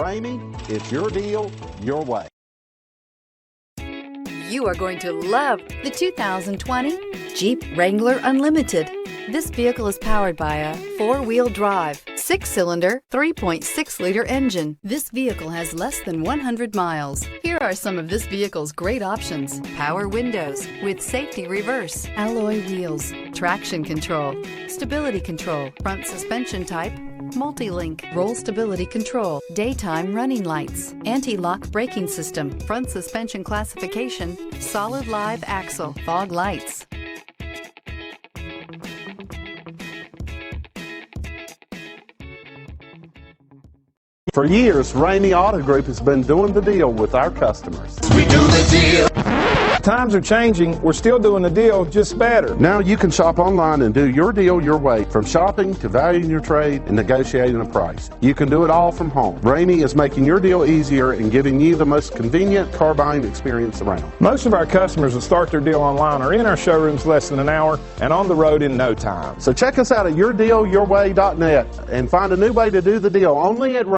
Ramey, it's your deal, your way. You are going to love the 2020 Jeep Wrangler Unlimited. This vehicle is powered by a 4-wheel drive, 6-cylinder, 3.6-liter engine. This vehicle has less than 100 miles. Here are some of this vehicle's great options: power windows with safety reverse, alloy wheels, traction control, stability control, front suspension type, multi-link, roll stability control, daytime running lights, anti-lock braking system, front suspension classification, solid live axle, fog lights. For years, Ramey Auto Group has been doing the deal with our customers. We do the deal. Times are changing. We're still doing the deal, just better. Now you can shop online and do your deal your way, from shopping to valuing your trade and negotiating a price. You can do it all from home. Ramey is making your deal easier and giving you the most convenient car buying experience around. Most of our customers that start their deal online are in our showrooms less than an hour and on the road in no time. So check us out at yourdealyourway.net and find a new way to do the deal only at Ramey.